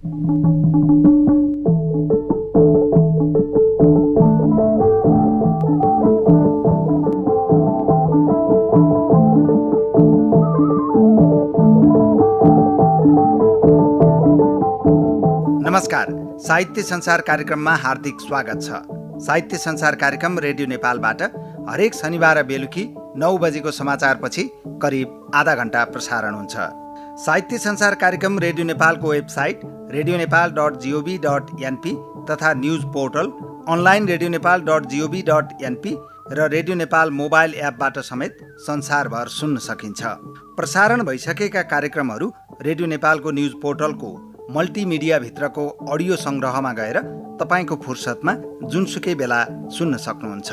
नमस्कार, साहित्य संसार कार्यक्रममा हार्दिक स्वागत छ। साहित्य संसार कार्यक्रम रेडियो नेपालबाट हरेक शनिबार बेलुकी 9 बजेको समाचारपछि करिब आधा घण्टा प्रसारण हुन्छ। साहित्य संसार कार्यक्रम रेडियो नेपालको वेबसाइट redionepal.gov.np तथा न्युज पोर्टल अनलाइन redionepal.gov.np र रेडियो नेपाल मोबाइल एपबाट समेत संसारभर सुन्न सकिन्छ। प्रसारण भइसकेका कार्यक्रमहरू रेडियो नेपालको न्युज पोर्टलको मल्टिमिडिया भित्रको अडियो संग्रहमा गएर तपाईको फुर्सदमा जुनसुकै बेला सुन्न सक्नुहुन्छ।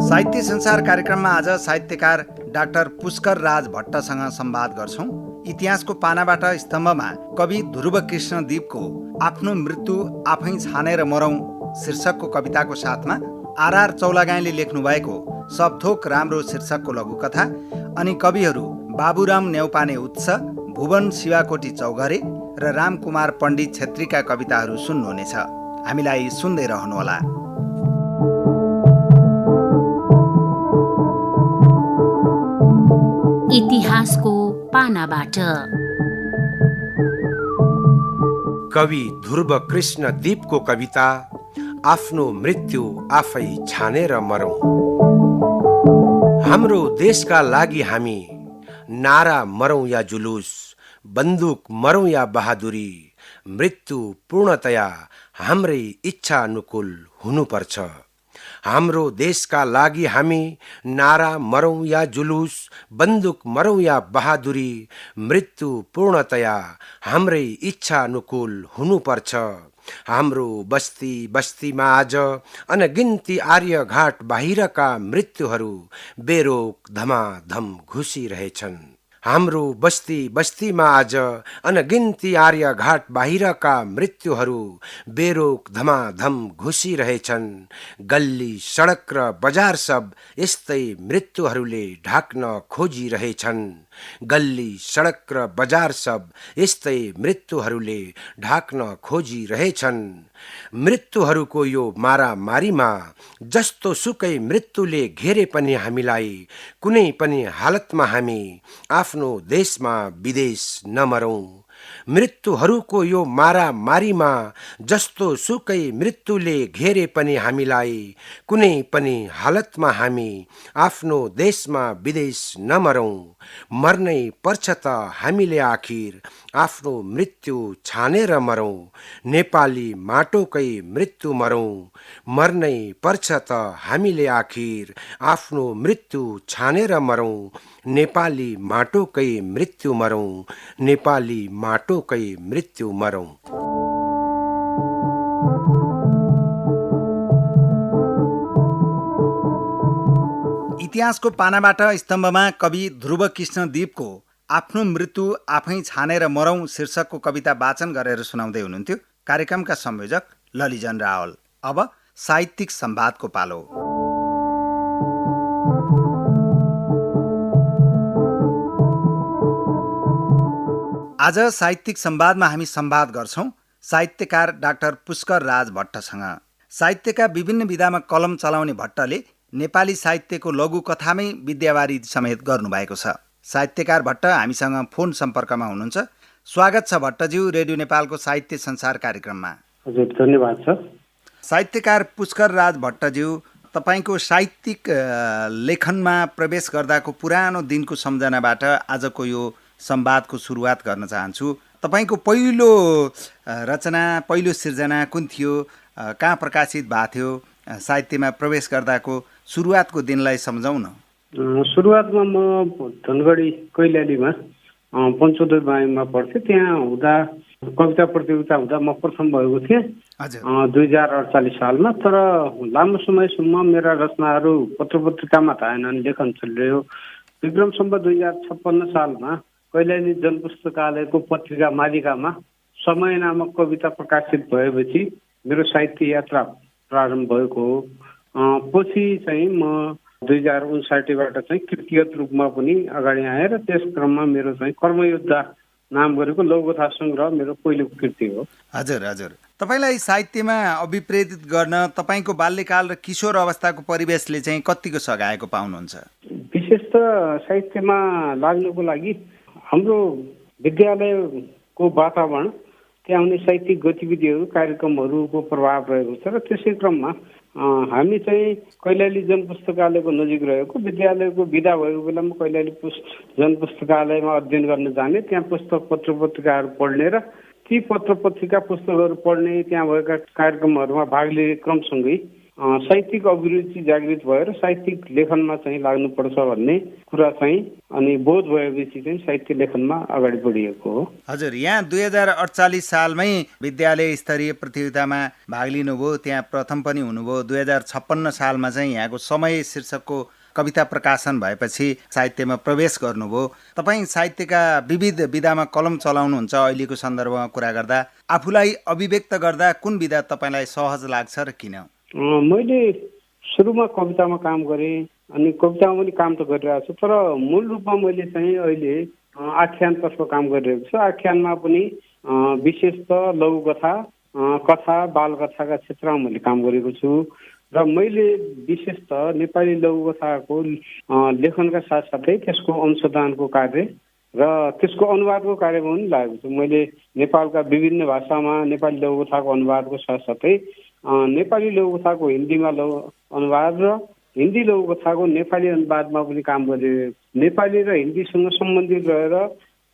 साहित्य संसार कार्यक्रममा आज साहित्यकार डाक्टर पुष्कर राज भट्टसँग संवाद गर्छौं। इतिहासको पानाबाट स्तम्भमा कवि ध्रुव कृष्ण दीपको आफ्नो मृत्यु आफै छानेर मरौं शीर्षकको कविताको साथमा आर चौलागाईले लेख्नु भएको सबथोक राम्रो शीर्षकको लघुकथा अनि कविहरू बाबुराम नेउपाने उत्स, भुवन शिवाकोटी चौघरे र रामकुमार पण्डित छेत्रीका कविताहरू सुन्नुहुनेछ। हामीलाई सुन्दै रहनुहोला। इतिहासको पानाबाट कवि ध्रुव कृष्ण दीपको कविता आफ्नो मृत्यु आफै छानेर मरौं। हाम्रो देशका लागि हामी नारा मरौं या जुलुस, बन्दुक मरौं या बहादुरी, मृत्यु पूर्णतया हाम्रै इच्छा अनुकूल हुनुपर्छ। हाम्रो देशका लागि हामी नारा मरौं या जुलुस, बन्दुक मरौं या बहादुरी, मृत्यु पूर्णतया हाम्रै इच्छा अनुकूल हुनुपर्छ। हाम्रो बस्ती बस्तीमा आज अनगिन्ती आर्यघाट बाहिरका मृत्युहरू बेरोक धमाधम घुसिरहेछन्। हाम्रो बस्ती बस्तीमा आज अनगिन्ती आर्यघाट बाहिरका मृत्युहरू बेरोक धमाधम घुसिरहेछन्। गल्ली सडक र बजार सब यस्तै मृत्युहरूले ढाक्न खोजिरहेछन्। गल्ली सडक र बजार सब यस्तै मृत्युहरूले ढाक्न खोजिरहेछन्। मृत्युहरूको यो मारामारीमा जस्तो सुकै मृत्युले घेरे पनि हामीलाई कुनै पनि हालतमा हामी आफ्नो देशमा विदेश नमरौं। मृत्युहरूको यो मारामारीमा जस्तो सुकै मृत्युले घेरे पनि हामीलाई कुनै पनि हालतमा हामी आफ्नो देशमा विदेश नमरौं। मर्नै पर्छ त हामीले आखिर आफ्नो मृत्यु छानेर मरौं। नेपाली माटोकै मृत्यु मरौं। मर्नै पर्छ त हामीले आखिर आफ्नो मृत्यु छानेर मरौं। नेपाली माटोकै मृत्यु मरौं। नेपाली माटोकै मृत्यु मरौं। इतिहासको पानाबाट स्तम्भमा कवि ध्रुव कृष्ण दीपको आफ्नो मृत्यु आफै छानेर मरौं शीर्षकको कविता वाचन गरेर सुनाउँदै हुनुहुन्थ्यो कार्यक्रमका संयोजक ललिजन रावल। अब साहित्यिक संवादको पालो। आज साहित्यिक संवादमा हामी संवाद गर्छौं साहित्यकार डाक्टर पुष्कर राज भट्टसँग। साहित्यका विभिन्न विधामा कलम चलाउने भट्टले नेपाली साहित्यको लघु कथामै विद्यावारिधि समेत गर्नुभएको छ। साहित्यकार भट्ट हामीसँग फोन सम्पर्कमा हुनुहुन्छ। स्वागत छ भट्टज्यू रेडियो नेपालको साहित्य संसार कार्यक्रममा। हजुर, धन्यवाद छ। साहित्यकार पुष्कर राज भट्टज्यू, तपाईको साहित्यिक लेखनमा प्रवेश गर्दाको पुरानो दिनको सम्झनाबाट आजको यो संवादको सुरुवात गर्न चाहन्छु। तपाईको पहिलो रचना, पहिलो सिर्जना कुन थियो? कहाँ प्रकाशित भएको थियो? साहित्यमा प्रवेश गर्दाको सुरुवातको दिनलाई सम्झाउँ न। सुरुवातमा म धनगढी कैलालीमा पञ्चोदय माविमा पढ्थेँ। त्यहाँ हुँदा कविता प्रतियोगिता हुँदा म प्रथम भएको थिएँ 2048 सालमा। तर लामो समयसम्म मेरा रचनाहरू पत्र पत्रिकामा आएनन्, लेखन चलिरह्यो। विक्रम सम्वत 2056 सालमा कैलाली जनपुस्तकालयको पत्रिका मालिकामा समय नामक कविता प्रकाशित भएपछि मेरो साहित्य यात्रा प्रारम्भ भएको हो। पछि चाहिँ म 2059बाट चाहिँ कृतिगत रूपमा पनि अगाडि आए र त्यस क्रममा मेरो चाहिँ कर्मयोद्धा नाम गरेको लघुकथा सङ्ग्रह मेरो पहिलो कृति हो। हजुर हजुर। तपाईँलाई साहित्यमा अभिप्रेरित गर्न तपाईँको बाल्यकाल र किशोर अवस्थाको परिवेशले चाहिँ कतिको सघाएको पाउनुहुन्छ? विशेष त साहित्यमा लाग्नुको लागि हाम्रो विद्यालयको वातावरण, त्यहाँ हुने साहित्यिक गतिविधिहरू, कार्यक्रमहरूको प्रभाव रहेको छ र त्यसै क्रममा हामी चाहिँ कैलाली जनपुस्तकालयको नजिक रहेको विद्यालयको विदा भएको बेलामा कैलाली जनपुस्तकालयमा अध्ययन गर्न जाने, त्यहाँ पुस्तक पत्र पत्रिकाहरू पढ्ने र ती पत्र पत्रिका पुस्तकहरू पढ्ने, त्यहाँ भएका कार्यक्रमहरूमा भाग लिने क्रमसँगै साहित्यिक अभिरुचि जागृत भएर साहित्यिक लेखनमा चाहिँ लाग्नुपर्छ भन्ने कुरा चाहिँ अनि बोध भएपछि चाहिँ साहित्य लेखनमा अगाडि बढिएको हो। हजुर, यहाँ 2048 सालमै विद्यालय स्तरीय प्रतियोगितामा भाग लिनुभयो, त्यहाँ प्रथम पनि हुनुभयो। 2056 सालमा चाहिँ यहाँको समय शीर्षकको कविता प्रकाशन भएपछि साहित्यमा प्रवेश गर्नुभयो। तपाईँ साहित्यका विविध विधामा कलम चलाउनुहुन्छ। अहिलेको सन्दर्भमा कुरा गर्दा आफूलाई अभिव्यक्त गर्दा कुन विधा तपाईँलाई सहज लाग्छ र किन? मैले सुरुमा कवितामा काम गरेँ, अनि कवितामा पनि काम त गरिरहेको छु, तर मूल रूपमा मैले चाहिँ अहिले आख्यानतर्फ काम गरिरहेको छु। आख्यानमा पनि विशेष त लघुकथा, कथा, बालकथाका क्षेत्रमा मैले काम गरेको छु र मैले विशेष त नेपाली लघुकथाको लेखनका साथसाथै त्यसको अंशदानको कार्य र त्यसको अनुवादको कार्यमा पनि लागेको छु। मैले नेपालका विभिन्न भाषामा नेपाली लघुकथाको अनुवादको साथसाथै नेपाली लघुकथाको हिन्दीमा अनुवाद र हिन्दी लघुकथाको नेपाली अनुवादमा पनि काम गरेँ। नेपाली र हिन्दीसँग सम्बन्धित रहेर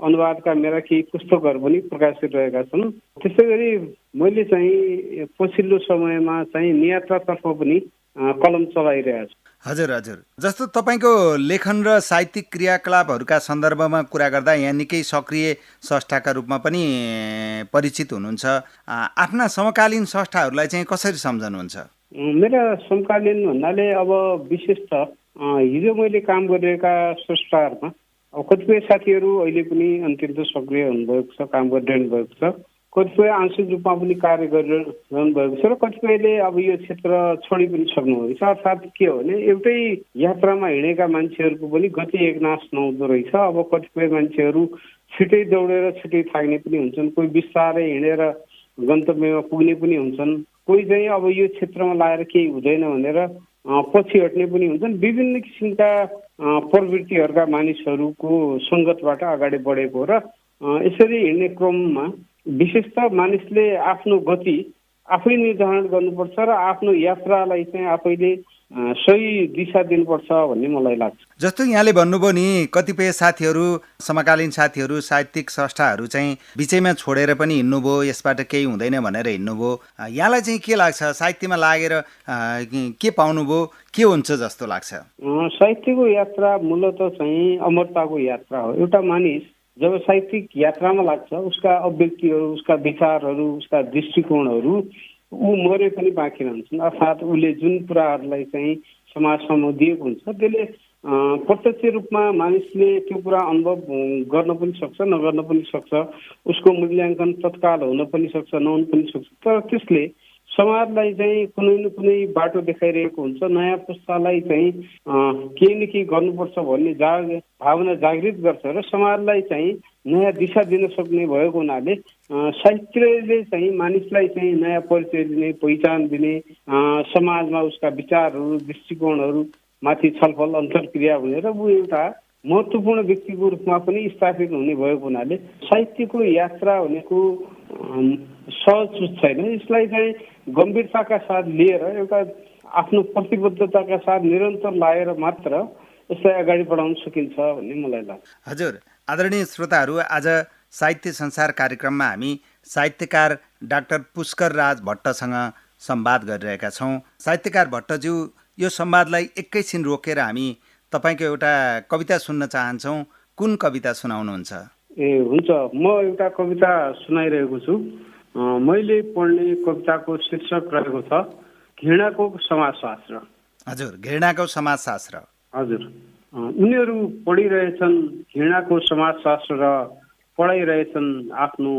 अनुवादका मेरा केही पुस्तकहरू पनि प्रकाशित रहेका छन्। त्यसै गरी मैले चाहिँ पछिल्लो समयमा चाहिँ नियात्रातर्फ पनि कलम चलाइरहेको छु। हजुर हजुर। जस्तो तपाईँको लेखन र साहित्यिक क्रियाकलापहरूका सन्दर्भमा कुरा गर्दा यहाँ निकै सक्रिय स्रष्टाका रूपमा पनि परिचित हुनुहुन्छ। आफ्ना समकालीन स्रष्टाहरूलाई चाहिँ कसरी सम्झनुहुन्छ? मेरा समकालीन भन्नाले अब विशेष त हिजो मैले काम गरिरहेका स्रष्टाहरूमा अब कतिपय साथीहरू अहिले पनि अत्यन्त सक्रिय हुनुभएको छ, काम गरिरहनु भएको छ। कतिपय आंशिक रूपमा पनि कार्य गरिरहनु भएको छ र कतिपयले अब यो क्षेत्र छोडी पनि सक्नुभएको छ। अर्थात् के हो भने एउटै यात्रामा हिँडेका मान्छेहरूको पनि गति एकनाश नहुँदो रहेछ। अब कतिपय मान्छेहरू छिटै दौडेर छिटै थाक्ने पनि हुन्छन्, कोही बिस्तारै हिँडेर गन्तव्यमा पुग्ने पनि हुन्छन्, कोही चाहिँ अब यो क्षेत्रमा लागेर केही हुँदैन भनेर पछि हट्ने पनि हुन्छन्। विभिन्न किसिमका प्रवृत्तिहरूका मानिसहरूको सङ्गतबाट अगाडि बढेको र यसरी हिँड्ने क्रममा विशेष त मानिसले आफ्नो गति आफै निर्धारण गर्नुपर्छ र आफ्नो यात्रालाई चाहिँ आफैले सही दिशा दिनुपर्छ भन्ने मलाई लाग्छ। जस्तो यहाँले भन्नुभयो नि, कतिपय साथीहरू, समकालीन साथीहरू, साहित्यिक स्रष्टाहरू चाहिँ बिचैमा छोडेर पनि हिँड्नुभयो, यसबाट केही हुँदैन भनेर हिँड्नुभयो। यहाँलाई चाहिँ के लाग्छ? साहित्यमा लागेर के पाउनुभयो, के हुन्छ जस्तो लाग्छ? साहित्यको यात्रा मूलत चाहिँ अमरताको यात्रा हो। एउटा मानिस जब साहित्यिक यात्रामा लाग्छ, उसका अभिव्यक्तिहरू, उसका विचारहरू, उसका दृष्टिकोणहरू ऊ मरे पनि बाँकी रहन्छन्। अर्थात् उसले जुन कुराहरूलाई चाहिँ समाजसम्म दिएको हुन्छ त्यसले प्रत्यक्ष रूपमा मानिसले त्यो कुरा अनुभव गर्न पनि सक्छ, नगर्न पनि सक्छ। उसको मूल्याङ्कन तत्काल हुन पनि सक्छ, नहुन पनि सक्छ। तर त्यसले समाजलाई चाहिँ कुनै न कुनै बाटो देखाइरहेको हुन्छ। नयाँ पुस्तालाई चाहिँ केही न केही गर्नुपर्छ भन्ने भावना जागृत गर्छ र समाजलाई चाहिँ नयाँ दिशा दिन सक्ने भएको हुनाले साहित्यले चाहिँ मानिसलाई चाहिँ नयाँ परिचय दिने, पहिचान दिने, समाजमा उसका विचारहरू, दृष्टिकोणहरू माथि छलफल अन्तर्क्रिया हुने र ऊ एउटा महत्त्वपूर्ण व्यक्तिको रूपमा पनि स्थापित हुने भएको हुनाले साहित्यको यात्रा भनेको सहज छैन। यसलाई चाहिँ गम्भीरताका साथ लिएर एउटा आफ्नो प्रतिबद्धताका साथ निरन्तर लागेर मात्र यसलाई अगाडि बढाउन सकिन्छ भन्ने मलाई लाग्छ। हजुर, आदरणीय श्रोताहरू, आज साहित्य संसार कार्यक्रममा हामी साहित्यकार डाक्टर पुष्कर राज भट्टसँग संवाद गरिरहेका छौँ। साहित्यकार भट्टज्यू, यो संवादलाई एकैछिन रोकेर हामी तपाईँको एउटा कविता सुन्न चाहन्छौँ। कुन कविता सुनाउनुहुन्छ? हुन्छ, म एउटा कविता सुनाइरहेको छु। मैले पढ्ने कविताको शीर्षक रहेको छ घृणाको समाजशास्त्र। हजुर, घृणाको समाजशास्त्र। हजुर, उनीहरू पढिरहेछन् घृणाको समाजशास्त्र र पढाइरहेछन् आफ्नो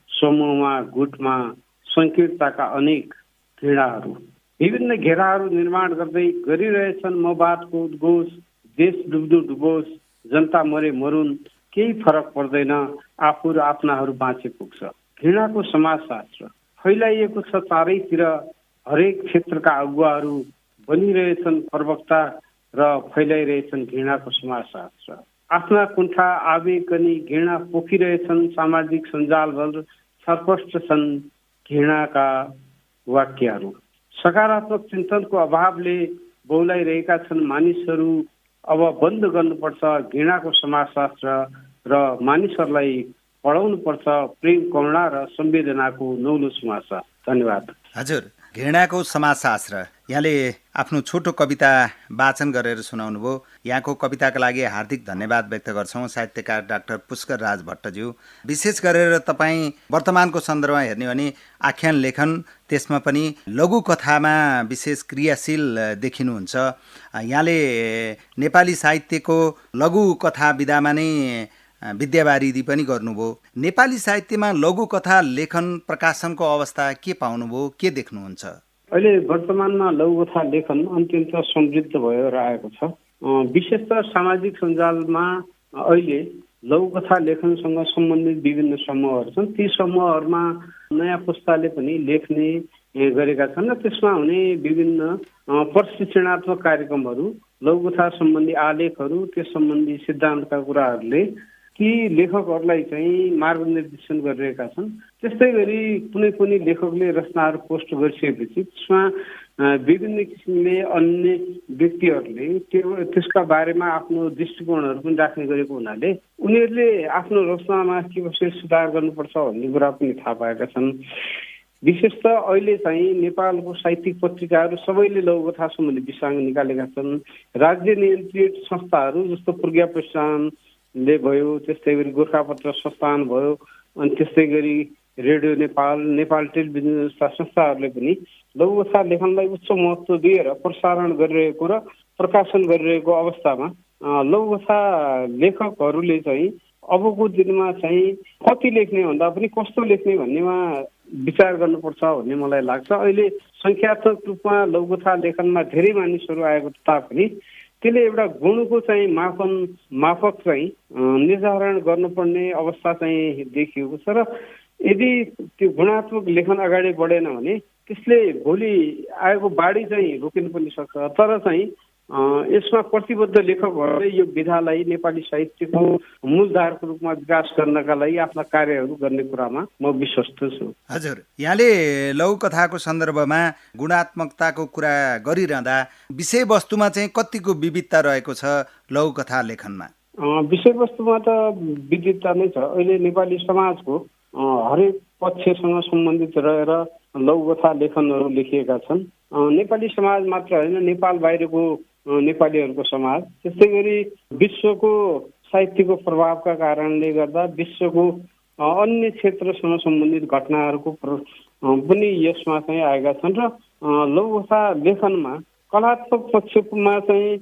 समूहमा, गुटमा सङ्कीर्णताका अनेक घृणाहरू। विभिन्न घेराहरू निर्माण गर्दै गरिरहेछन् मवादको उद्घोष। देश डुब्दो डुबोस्, जनता मरे मरुन्, केही फरक पर्दैन, आफू र आफ्नाहरू बाँचे पुग्छ। घृणाको समाजशास्त्र फैलाइएको छ चारैतिर। हरेक क्षेत्रका अगुवाहरू बनिरहेछन् प्रवक्ता र फैलाइरहेछन् घृणाको समाजशास्त्र। आफ्ना कुण्ठा आवेग अनि घृणा पोखिरहेछन्। सामाजिक सञ्जालभर सर्पष्ट छन् घृणाका वाक्यहरू। सकारात्मक चिन्तनको अभावले बौलाइरहेका छन् मानिसहरू। अब बन्द गर्नुपर्छ घृणाको समाजशास्त्र र मानिसहरूलाई पढाउनुपर्छ प्रेम, करुणा र संवेदनाको नौलो समाजशास्त्र। धन्यवाद। हजुर, घृणाको समाजशास्त्र यहाँले आफ्नो छोटो कविता वाचन गरेर सुनाउनु भयो। यहाँको कविताका लागि हार्दिक धन्यवाद व्यक्त गर्छौँ साहित्यकार डाक्टर पुष्कर राज भट्टज्यू। विशेष गरेर तपाईँ वर्तमानको सन्दर्भमा हेर्ने भने आख्यान लेखन, त्यसमा पनि लघु कथामा विशेष क्रियाशील देखिनुहुन्छ। यहाँले नेपाली साहित्यको लघु कथा विधामा नै विद्यावारिधि पनि गर्नुभयो। नेपाली साहित्यमा लघु कथा लेखन प्रकाशनको अवस्था के पाउनुभयो, के देख्नुहुन्छ? अहिले वर्तमानमा लघु कथा लेखन अत्यन्त समृद्ध भएर आएको छ। विशेषतः सामाजिक सञ्जालमा अहिले लघु कथा लेखनसँग सम्बन्धित विभिन्न समूहहरू छन्। ती समूहहरूमा नयाँ पुस्ताले पनि लेख्ने गरेका छन् र त्यसमा हुने विभिन्न प्रशिक्षणात्मक कार्यक्रमहरू, लघु कथा सम्बन्धी आलेखहरू, त्यस सम्बन्धी सिद्धान्तका कुराहरूले ती लेखकहरूलाई चाहिँ मार्गनिर्देशन गरिरहेका छन्। त्यस्तै गरी कुनै पनि लेखकले रचनाहरू पोस्ट गरिसकेपछि त्यसमा विभिन्न किसिमले अन्य व्यक्तिहरूले त्यसका बारेमा आफ्नो दृष्टिकोणहरू पनि राख्ने गरेको हुनाले उनीहरूले आफ्नो रचनामा के कसरी सुधार गर्नुपर्छ भन्ने कुरा पनि थाहा पाएका छन्। विशेषतः अहिले चाहिँ नेपालको साहित्यिक पत्रिकाहरू सबैले लघु कथा सम्बन्धी विषय निकालेका छन्। राज्य नियन्त्रित संस्थाहरू जस्तो प्रज्ञा प्रतिष्ठानले भयो, त्यस्तै गरी गोर्खापत्र संस्थान भयो, अनि त्यस्तै गरी रेडियो नेपाल, नेपाल टेलिभिजन जस्ता संस्थाहरूले पनि लघु कथा लेखनलाई उच्च महत्त्व दिएर प्रसारण गरिरहेको र प्रकाशन गरिरहेको अवस्थामा लघु कथा लेखकहरूले चाहिँ अबको दिनमा चाहिँ कति लेख्ने भन्दा पनि कस्तो लेख्ने भन्नेमा विचार गर्नुपर्छ भन्ने मलाई लाग्छ। अहिले सङ्ख्यात्मक रूपमा लघु कथा लेखनमा धेरै मानिसहरू आएको तापनि त्यसले एउटा गुणको चाहिँ मापक चाहिँ निर्धारण गर्नुपर्ने अवस्था चाहिँ देखिएको छ र यदि त्यो गुणात्मक लेखन अगाडि बढेन भने त्यसले भोलि आएको बाढी चाहिँ रोकिनु पनि सक्छ। तर चाहिँ यसमा प्रतिबद्ध लेखकहरूले यो विधालाई नेपाली साहित्यको मूलधारको रूपमा विकास गर्नका लागि आफ्ना कार्यहरू गर्ने कुरामा म विश्वस्त छु। हजुर, यहाँले लघु कथाको सन्दर्भमा गुणात्मकताको कुरा गरिरहँदा विषयवस्तुमा चाहिँ कतिको विविधता रहेको छ लघु कथा लेखनमा? विषयवस्तुमा त विविधता नै छ। अहिले नेपाली समाजको हरेक पक्षसँग सम्बन्धित रहेर लघु कथा लेखनहरू लेखिएका छन्। नेपाली समाज मात्र होइन, नेपाल बाहिरको नेपालीहरूको समाज, त्यस्तै गरी विश्वको साहित्यको प्रभावका कारणले गर्दा विश्वको अन्य क्षेत्रसँग सम्बन्धित घटनाहरूको पनि यसमा चाहिँ आएका छन् र लघु कथा लेखनमा कलात्मक पक्षमा चाहिँ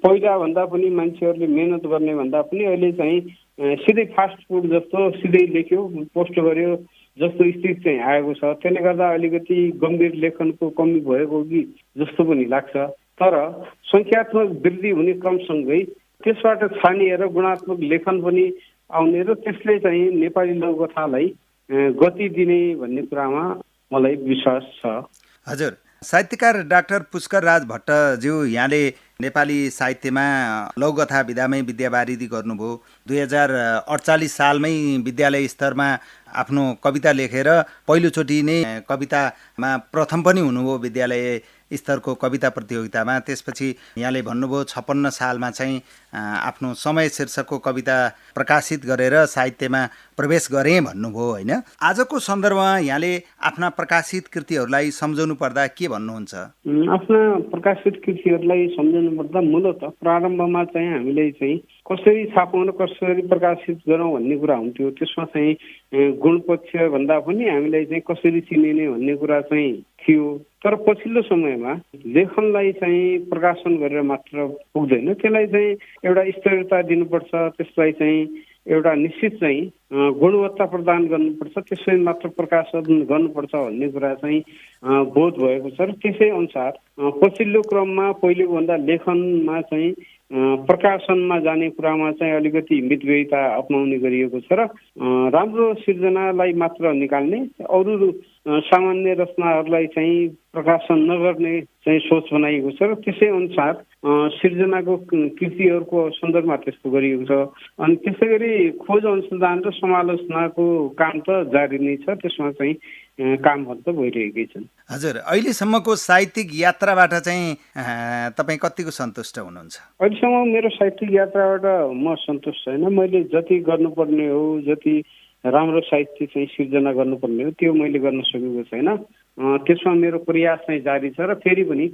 पहिला भन्दा पनि मान्छेहरूले मेहनत गर्ने भन्दा पनि अहिले चाहिँ सिधै फास्ट फुड जस्तो सिधै लेख्यो, पोस्ट गर्यो जस्तो स्थिति चाहिँ आएको छ। त्यसले गर्दा अलिकति गम्भीर लेखनको कमी भएको कि जस्तो पनि लाग्छ। तर सङ्ख्यात्मक वृद्धि हुने क्रमसँगै त्यसबाट छानिएर गुणात्मक लेखन पनि आउने र त्यसले चाहिँ नेपाली लघु कथालाई गति दिने भन्ने कुरामा मलाई विश्वास छ। हजुर, साहित्यकार डाक्टर पुष्कर राज भट्टज्यू, यहाँले नेपाली साहित्यमा लघु कथा विधामै विद्यावारिधि गर्नुभयो। 2048 सालमै विद्यालय स्तरमा आफ्नो कविता लेखेर पहिलोचोटि नै कवितामा प्रथम पनि हुनुभयो विद्यालय स्तरको कविता प्रतियोगितामा। त्यसपछि यहाँले भन्नुभयो 56 सालमा चाहिँ आफ्नो समय शीर्षकको कविता प्रकाशित गरेर साहित्यमा प्रवेश गरेँ भन्नुभयो होइन? आजको सन्दर्भमा यहाँले आफ्ना प्रकाशित कृतिहरूलाई सम्झाउनु पर्दा के भन्नुहुन्छ? आफ्ना प्रकाशित कृतिहरूलाई सम्झाउनु पर्दा मूलतः प्रारम्भमा चाहिँ हामीले चाहिँ कसरी छापौँ र कसरी प्रकाशित गरौँ भन्ने कुरा हुन्थ्यो। त्यसमा चाहिँ गुणपक्ष भन्दा पनि हामीलाई चाहिँ कसरी चिनिने भन्ने कुरा चाहिँ थियो। तर पछिल्लो समयमा लेखनलाई चाहिँ प्रकाशन गरेर मात्र पुग्दैन, त्यसलाई चाहिँ एउटा स्तरीयता दिनुपर्छ, त्यसलाई चाहिँ एउटा निश्चित चाहिँ गुणवत्ता प्रदान गर्नुपर्छ, त्यसै मात्र प्रकाशन गर्नुपर्छ भन्ने कुरा चाहिँ बोध भएको छ र त्यसै अनुसार पछिल्लो क्रममा पहिलेको भन्दा लेखनमा चाहिँ प्रकाशनमा जाने कुरामा चाहिँ अलिकति मितव्ययिता अपनाउने गरिएको छ र राम्रो सिर्जनालाई मात्र निकाल्ने, अरू सामान्य रचनाहरूलाई चाहिँ प्रकाशन नगर्ने चाहिँ सोच बनाइएको छ र त्यसै अनुसार सिर्जनाको कृतिहरूको सन्दर्भमा त्यस्तो गरिएको छ। अनि त्यसै गरी खोज अनुसन्धान र समालोचनाको काम त जारी नै छ, त्यसमा चाहिँ कामहरू त भइरहेकै छन्। हजुर, अहिलेसम्मको साहित्यिक यात्राबाट चाहिँ तपाईँ कतिको सन्तुष्ट हुनुहुन्छ? अहिलेसम्म मेरो साहित्यिक यात्राबाट म सन्तुष्ट छैन। मैले जति गर्नुपर्ने हो, जति राम्रो साहित्य चाहिँ सिर्जना गर्नुपर्ने हो त्यो मैले गर्न सकेको छैन। त्यसमा मेरो प्रयास चाहिँ जारी छ र फेरि पनि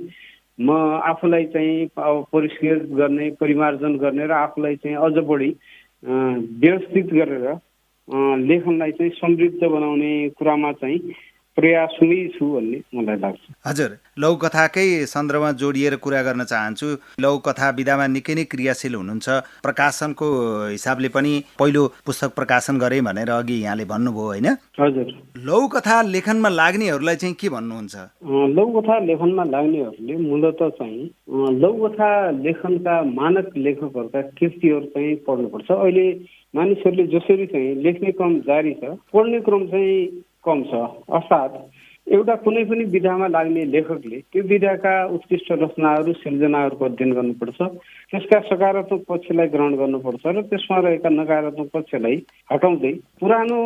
म आफूलाई चाहिँ परिष्कृत गर्ने, परिमार्जन गर्ने र आफूलाई चाहिँ अझ बढी व्यवस्थित गरेर लेखनलाई चाहिँ समृद्ध बनाउने कुरामा चाहिँ प्रयासमै छु भन्ने मलाई लाग्छ। हजुर, लघुकथाकै सन्दर्भमा जोडिएर कुरा गर्न चाहन्छु। लघुकथा विधामा निकै नै क्रियाशील हुनुहुन्छ। प्रकाशनको हिसाबले पनि पहिलो पुस्तक प्रकाशन गरेँ भनेर अघि यहाँले भन्नुभयो होइन? हजुर। लघुकथा लेखनमा लाग्नेहरूलाई चाहिँ के भन्नुहुन्छ? लघुकथा लेखनमा लाग्नेहरूले मूलत चाहिँ लघुकथा लेखनका मानक लेखकहरूका कृतिहरू चाहिँ पढ्नुपर्छ। अहिले मानिसहरूले जसरी चाहिँ लेख्ने क्रम जारी छ, पढ्ने क्रम चाहिँ कम छ। अर्थात् एउटा कुनै पनि विधामा लाग्ने लेखकले त्यो विधाका उत्कृष्ट रचनाहरू, सिर्जनाहरूको अध्ययन गर्नुपर्छ, त्यसका सकारात्मक पक्षलाई ग्रहण गर्नुपर्छ र त्यसमा रहेका नकारात्मक पक्षलाई हटाउँदै पुरानो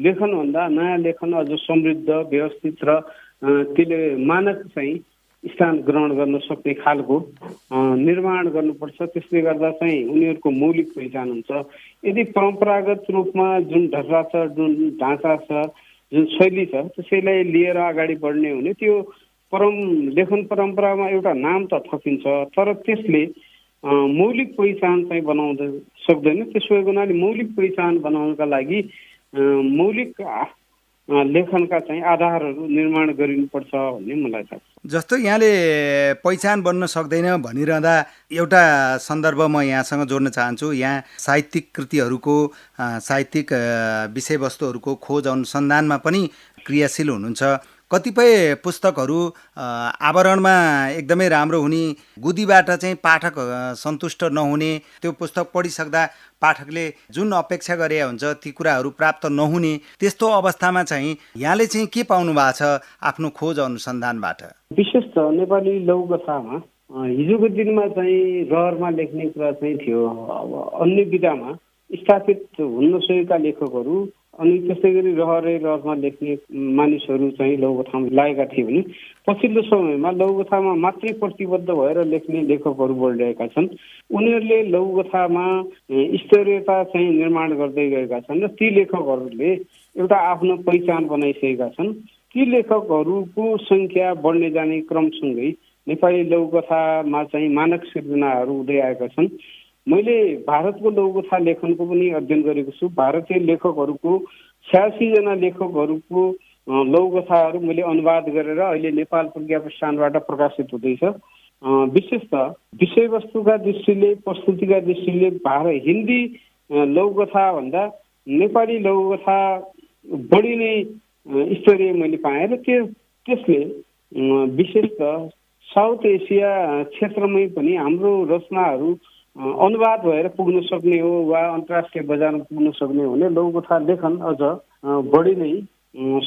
लेखनभन्दा नयाँ लेखन अझ समृद्ध, व्यवस्थित र त्यसले मानक चाहिँ स्थान ग्रहण गर्न सक्ने खालको निर्माण गर्नुपर्छ। त्यसले गर्दा चाहिँ उनीहरूको मौलिक पहिचान हुन्छ। यदि परम्परागत रूपमा जुन ढर्चा छ, जुन ढाँचा छ, जुन शैली छ, त्यसैलाई लिएर अगाडि बढ्ने हो भने त्यो लेखन परम्परामा एउटा नाम त थपिन्छ, तर त्यसले मौलिक पहिचान चाहिँ बनाउन सक्दैन। त्यसो भएको हुनाले मौलिक पहिचान बनाउनका लागि मौलिक लेखनका चाहिँ आधारहरू निर्माण गरिनुपर्छ भन्ने मलाई लाग्छ। जस्तो यहाँले पहिचान बन्न सक्दैन भनिरहँदा एउटा सन्दर्भ म यहाँसँग जोड्न चाहन्छु। यहाँ साहित्यिक कृतिहरूको, साहित्यिक विषयवस्तुहरूको खोज अनुसन्धानमा पनि क्रियाशील हुनुहुन्छ। कतिपय पुस्तकहरू आवरणमा एकदमै राम्रो हुने, गुदीबाट चाहिँ पाठक सन्तुष्ट नहुने, त्यो पुस्तक पढिसक्दा पाठकले जुन अपेक्षा गरे हुन्छ ती कुराहरू प्राप्त नहुने, त्यस्तो अवस्थामा चाहिँ यहाँले चाहिँ के पाउनु भएको छ आफ्नो खोज अनुसन्धानबाट? विशेष त नेपाली लघुकथामा हिजोको दिनमा चाहिँ रहरमा लेख्ने कुरा चाहिँ थियो। अब अन्य विधामा स्थापित हुन नसकेका लेखकहरू अनि त्यस्तै गरी रहरमा लेख्ने मानिसहरू चाहिँ लघुकथामा लागेका थिए भने पछिल्लो समयमा लघुकथामा मात्रै प्रतिबद्ध भएर लेख्ने लेखकहरू बढिरहेका छन्। उनीहरूले लघुकथामा स्तरीयता चाहिँ निर्माण गर्दै गएका छन् र ती लेखकहरूले एउटा आफ्नो पहिचान बनाइसकेका छन्। ती लेखकहरूको सङ्ख्या बढ्ने जाने क्रमसँगै नेपाली लघुकथामा चाहिँ मानक सिर्जनाहरू हुँदै आएका छन्। मैले भारतको लघुकथा लेखनको पनि अध्ययन गरेको छु। भारतीय लेखकहरूको 86 जना लेखकहरूको लघुकथाहरू मैले अनुवाद गरेर अहिले नेपाल प्रज्ञा प्रतिष्ठानबाट प्रकाशित हुँदैछ। विशेष त विषयवस्तुका दृष्टिले, प्रस्तुतिका दृष्टिले हिन्दी लघुकथा भन्दा नेपाली लघुकथा बढी नै स्तरीय मैले पाएँ र त्यसले विशेष त साउथ एसिया क्षेत्रमै पनि हाम्रो रचनाहरू अनुवाद भएर पुग्न सक्ने हो वा अन्तर्राष्ट्रिय बजारमा पुग्न सक्ने हो भने लघुकथा लेखन अझ बढी नै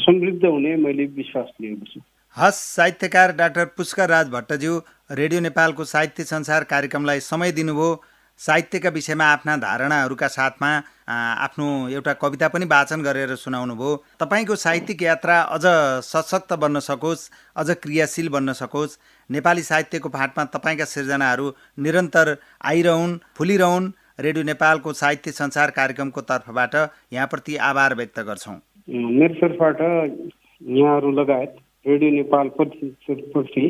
समृद्ध हुने मैले विश्वास लिएको छु। हस्, साहित्यकार डाक्टर पुष्कर राज भट्टज्यू, रेडियो नेपालको साहित्य संसार कार्यक्रमलाई समय दिनुभयो। साहित्यका विषयमा आफ्ना धारणाहरूका साथमा आफ्नो एउटा कविता पनि वाचन गरेर सुनाउनु भयो। तपाईँको साहित्यिक यात्रा अझ सशक्त बन्न सकोस्, अझ क्रियाशील बन्न सकोस्, नेपाली साहित्यको फाँटमा तपाईँका सिर्जनाहरू निरन्तर आइरहन्, फुलिरहन्। रेडियो नेपालको साहित्य संसार कार्यक्रमको तर्फबाट यहाँप्रति आभार व्यक्त गर्छौँ। मेरो तर्फबाट यहाँहरू लगायत रेडियो नेपाल प्रति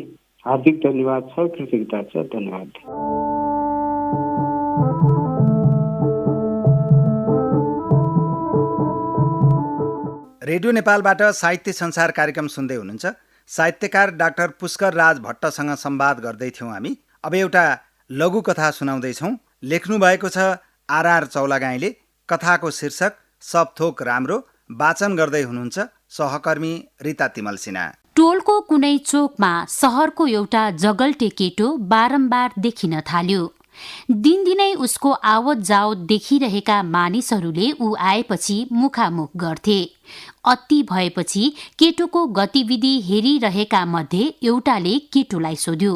हार्दिक धन्यवाद छ, कृतज्ञता छ। धन्यवाद। रेडियो नेपालबाट साहित्य संसार कार्यक्रम सुन्दै हुनुहुन्छ। साहित्यकार डाक्टर पुष्कर राज भट्टसँग संवाद गर्दै थियौँ हामी। अब एउटा लघुकथा सुनाउँदैछौँ। लेख्नु भएको छ आर चौलागाईले। कथाको शीर्षक सब थोक राम्रो, वाचन गर्दै हुनुहुन्छ सहकर्मी रिता तिमल सिन्हा। टोलको कुनै चोकमा सहरको एउटा जगल्टे केटो बारम्बार देखिन थाल्यो। दिनदिनै उसको आवत जावत देखिरहेका मानिसहरूले ऊ आएपछि मुखामुख गर्थे। अति भएपछि केटोको गतिविधि हेरिरहेका मध्ये एउटाले केटोलाई सोध्यो,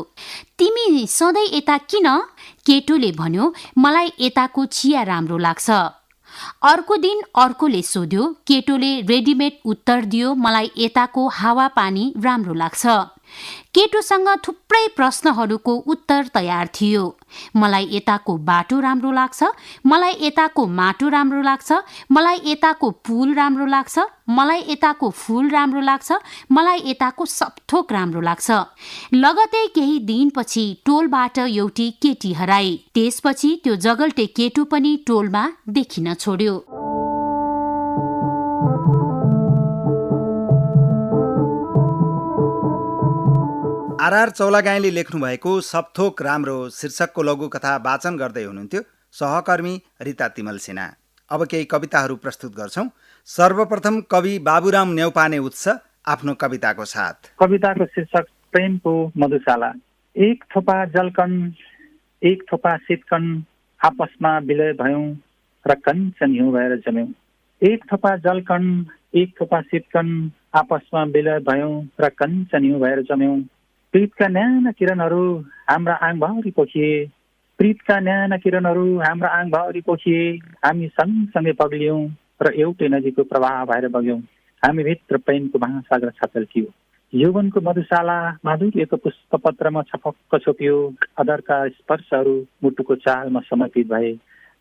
तिमी सधैँ यता किन? केटोले भन्यो, मलाई यताको चिया राम्रो लाग्छ। अर्को दिन अर्कोले सोध्यो, केटोले रेडिमेड उत्तर दियो, मलाई यताको हावापानी राम्रो लाग्छ। केटोसँग थुप्रै प्रश्नहरूको उत्तर तयार थियो। मलाई यताको बाटो राम्रो लाग्छ, मलाई यताको माटो राम्रो लाग्छ, मलाई यताको पुल राम्रो लाग्छ, मलाई यताको फूल राम्रो लाग्छ, मलाई यताको सबथोक राम्रो लाग्छ। लगतै केही दिनपछि टोलबाट एउटी केटी हराई। त्यसपछि त्यो जगल्टे केटो पनि टोलमा देखिन छोड्यो। आरआर चौलागाईले लेख्नु भएको सबथोक राम्रो शीर्षकको लघुकथा वाचन गर्दै हुनुहुन्थ्यो सहकर्मी रिता तिमल सिन्हा। अब केही कविताहरू प्रस्तुत गर्छौं। सर्वप्रथम कवि बाबुराम न्यौपाने उत्स आफ्नो कविताको साथ। कविताको शीर्षक प्रेमको मधुशाला। एक थोपा जलकण, एक थोपा शीतकण, आपसमा विलय भयौं र कञ्चन हिउँ भएर जम्यौं। एक थोपा जलकण, एक थोपा शीतकण, आपसमा विलय भयौं र कञ्चन हिउँ भएर जम्यौं। प्रीतका न्याना किरणहरू हाम्रा आङभरि पोखिए, प्रीतका न्याना किरणहरू हाम्रा आङभरि पोखिए। हामी सँगसँगै पग्लियौं र एउटै नदीको प्रवाह भएर बग्यौं। हामी भित्र प्रेमको महासागर छातल थियो। यौवनको मधुशाला माधुर्यको पुष्पपत्रमा छपक्क छोपियो। अदरका स्पर्शहरू मुटुको चालमा समर्पित भए।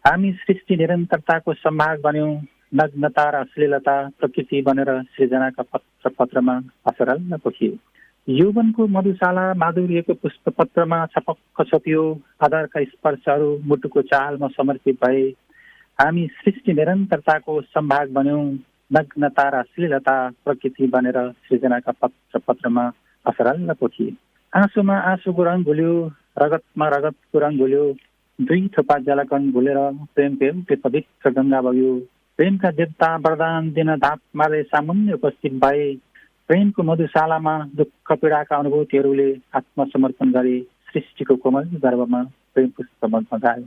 हामी सृष्टि निरन्तरताको सम्भाग बन्यौं। नग्नता र अश्लीलता प्रकृति बनेर सृजनाका पत्र पत्रमा असरल पोखियो। यौवनको मधुशाला माधुर्यको पुष्पपत्रमा छपक्क छोपियो। आधारका स्पर्शहरू मुटुको चालमा समर्पित भए। हामी सृष्टि निरन्तरताको सम्भाग बन्यौं। नग्नता र अश्लीलता प्रकृति बनेर सृजनाका पत्र पत्रमा असरल पोखिए। आँसुमा आँसुको रङ घुल्यो, रगतमा रगतको रङ घुल्यो। दुई थोपा जलकण घुलेर प्रेमको एउटै पवित्र गङ्गा बग्यो। प्रेमका देवता वरदान दिन धाप मार्दै सामुन्य उपस्थित भए। प्रेमको मधुशालामा दुःख पीडाका अनुभूतिहरूले आत्मसमर्पण गरे। सृष्टिको कोमल गर्भमा प्रेम पुष्प मगाए।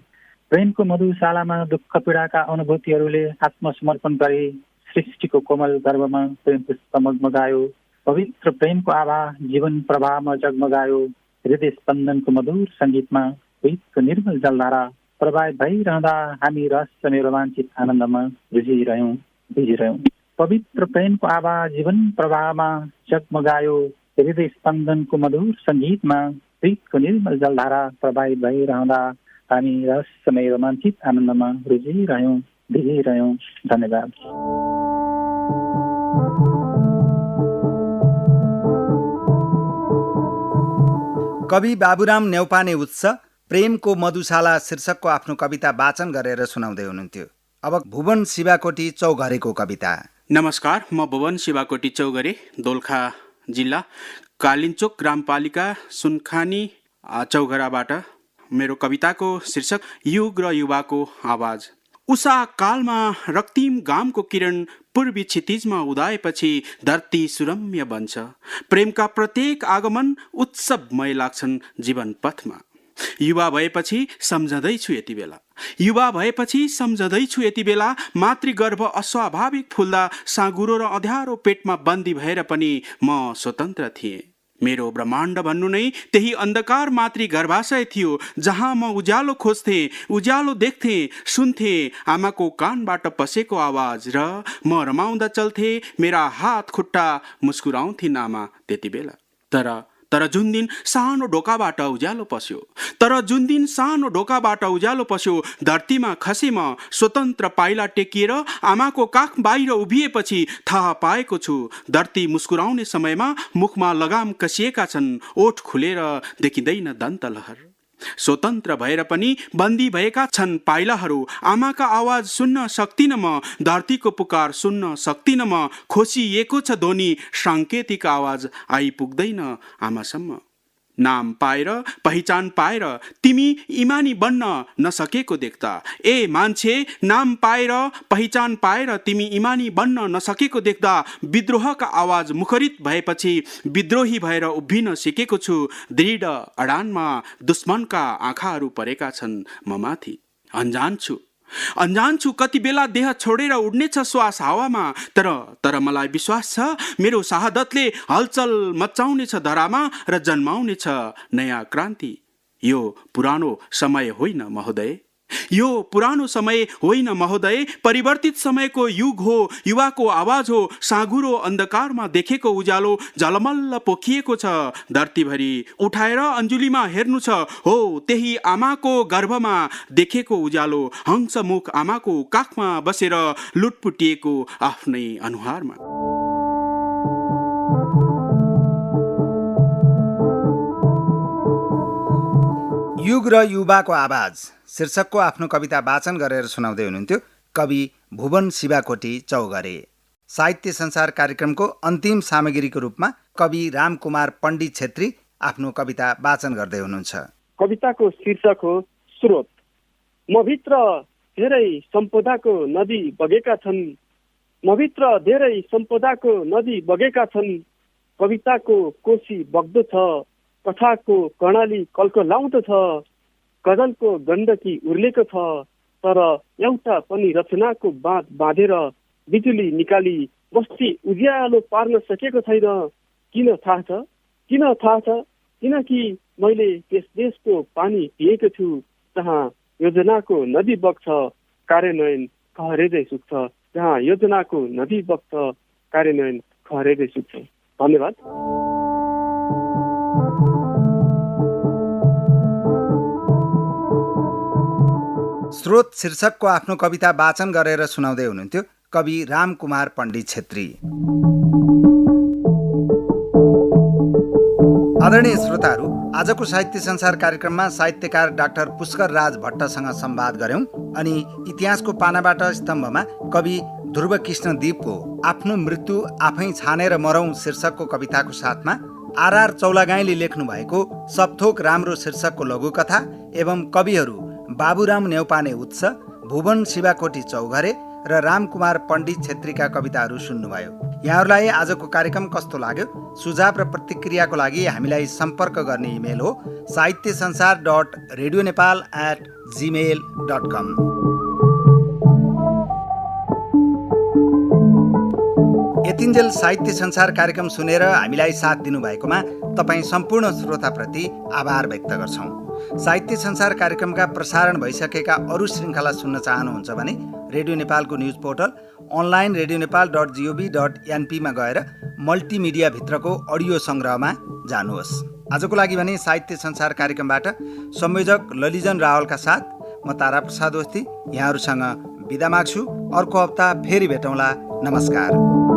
प्रेमको मधुशालामा दुःख पीडाका अनुभूतिहरूले आत्मसमर्पण गरे। सृष्टिको कोमल गर्भमा प्रेम पुष्प मगायो। पवित्र प्रेमको आभा जीवन प्रवाहमा जगमगायो। हृदय स्पन्दनको मधुर सङ्गीतमा प्रीतको निर्मल जलधारा प्रवाहित भइरहँदा हामी रहस्यमय रोमाञ्चित आनन्दमा भिजिरह्यौं। पवित्र प्रेमको आभा जीवन प्रवाहमा जगमगायो। हृदय स्पन्दनको मधुर सङ्गीतमा प्रीतको निर्मल जलधारा प्रवाहित भइरहँदा हामी रहस्यमय रोमाञ्चित आनन्दमा भिजिरह्यौं। धन्यवाद। कवि बाबुराम न्यौपाने उत्स प्रेमको मधुशाला शीर्षकको आफ्नो कविता वाचन गरेर सुनाउँदै हुनुहुन्थ्यो। अब भुवन शिवाकोटी चौघरेको कविता। नमस्कार, म भुवन शिवाकोटी चौघरे, दोलखा जिल्ला कालिन्चोक ग्रामपालिका सुनखानी चौघराबाट। मेरो कविताको शीर्षक युग र युवाको आवाज। उषा कालमा रक्तिम घामको किरण पूर्वी क्षितिजमा उदाएपछि धरती सुरम्य बन्छ। प्रेमका प्रत्येक आगमन उत्सवमय लाग्छन् जीवन पथमा। युवा भएपछि सम्झँदैछु यति बेला मातृगर्भ अस्वाभाविक फुल्दा साँगुरो र अँध्यारो पेटमा बन्दी भएर पनि म स्वतन्त्र थिएँ। मेरो ब्रह्माण्ड भन्नु नै त्यही अन्धकार मातृ गर्भाशय थियो, जहाँ म उज्यालो खोज्थेँ, उज्यालो देख्थेँ, सुन्थेँ आमाको कानबाट पसेको आवाज र म रमाउँदा चल्थे मेरा हात खुट्टा, मुस्कुराउँथिन् आमा त्यति बेला। तर जुन दिन सानो ढोकाबाट उज्यालो पस्यो, धरतीमा खसे म स्वतन्त्र पाइला टेकिएर आमाको काख बाहिर उभिएपछि थाहा पाएको छु, धरती मुस्कुराउने समयमा मुखमा लगाम कसिएका छन्, ओठ खुलेर देखिँदैन दन्तलहर। स्वतन्त्र भएर पनि बन्दी भएका छन् पाइलाहरू। आमाका आवाज सुन्न सक्दिन म, धरतीको पुकार सुन्न सक्दिन म। खोसिएको छ ध्वनि, साङ्केतिक आवाज आइपुग्दैन आमासम्म। नाम पाएर पहिचान पाएर तिमी इमानी बन्न नसकेको देख्दा, ए मान्छे नाम पाएर पहिचान पाएर तिमी इमानी बन्न नसकेको देख्दा विद्रोहका आवाज मुखरित भएपछि विद्रोही भएर उभिन सिकेको छु। दृढ अडानमा दुश्मनका आँखाहरू परेका छन् म माथि। अनजान छु कति बेला देह छोडेर उड्नेछ श्वास हावामा, तर मलाई विश्वास छ मेरो शहादतले हलचल मचाउनेछ धरामा र जन्माउनेछ नयाँ क्रान्ति। यो पुरानो समय होइन महोदय, यो पुरानो समय होइन महोदय, परिवर्तित समयको युग हो, युवाको आवाज हो। साँघुरो अंधकारमा देखेको उज्यालो झलमल्ल पोखिएको छ, धरतीभरि उठाएर अञ्जुलीमा हेर्नु छ। हो त्यही आमाको गर्भमा देखेको उज्यालो, हंसमुख आमाको काखमा बसेर लुटपुटिएको आफ्नै अनुहारमा। युग र युवाको आवाज शीर्षकको आफ्नो कविता वाचन गरेर सुनाउँदै हुनुहुन्थ्यो कवि भुवन शिवाकोटी चौघरे। साहित्य संसार कार्यक्रमको अन्तिम सामग्रीको रूपमा कवि रामकुमार पण्डित छेत्री आफ्नो कविता वाचन गर्दै हुनुहुन्छ। कविताको शीर्षक हो स्रोत। मभित्र धेरै सम्पदाको नदी बगेका छन्, मभित्र धेरै सम्पदाको नदी बगेका छन्। कविताको कोशी बग्दो छ, कथाको कर्णाली कल्कलाउँदछ, गजलको गण्डकी उर्लेको छ। तर एउटा पनि रचनाको बाँध बाँधेर बिजुली निकाली बस्ती उज्यालो पार्न सकेको छैन। किन थाहा छ? किनकि मैले त्यस देशको पानी पिएको छु जहाँ योजनाको नदी बग्छ, कार्यान्वयन खहरेदै सुक्छ। जहाँ योजनाको नदी बग्छ, कार्यान्वयन खहरेदै सुक्छ। धन्यवाद। स्रोत शीर्षकको आफ्नो कविता वाचन गरेर सुनाउँदै हुनुहुन्थ्यो कवि रामकुमार पण्डित छेत्री। आदरणीय श्रोताहरू, आजको साहित्य संसार कार्यक्रममा साहित्यकार डाक्टर पुष्कर राज भट्टसँग संवाद गर्यौं अनि इतिहासको पानाबाट स्तम्भमा कवि ध्रुव कृष्ण दीपको आफ्नो मृत्यु आफै छानेर मरौं शीर्षकको कविताको साथमा आर चौलागाईले लेख्नु भएको सपथोक राम्रो शीर्षकको लघुकथा एवं कविहरू बाबुराम नेउपाने उत्स, भुवन शिवाकोटी चौघरे र रामकुमार पण्डित छेत्रीका कविताहरू सुन्नुभयो। यहाँहरूलाई आजको कार्यक्रम कस्तो लाग्यो? सुझाव र प्रतिक्रियाको लागि हामीलाई सम्पर्क गर्ने इमेल हो sahitysansar.radionepal@gmail.com। यतिन्जेल साहित्य संसार कार्यक्रम सुनेर हामीलाई साथ दिनुभएकोमा तपाईँ सम्पूर्ण श्रोताप्रति आभार व्यक्त गर्छौँ। साहित्य संसार कार्यक्रमका प्रसारण भइसकेका अरू श्रृङ्खला सुन्न चाहनुहुन्छ भने रेडियो नेपालको न्युज पोर्टल अनलाइन radionepal.gov.np मा गएर मल्टिमिडिया भित्रको अडियो सङ्ग्रहमा जानुहोस्। आजको लागि भने साहित्य संसार कार्यक्रमबाट संयोजक ललिजन रावलका साथ म तारा प्रसाद ओस्ती यहाँहरूसँग बिदा माग्छु। अर्को हप्ता फेरि भेटौँला। नमस्कार।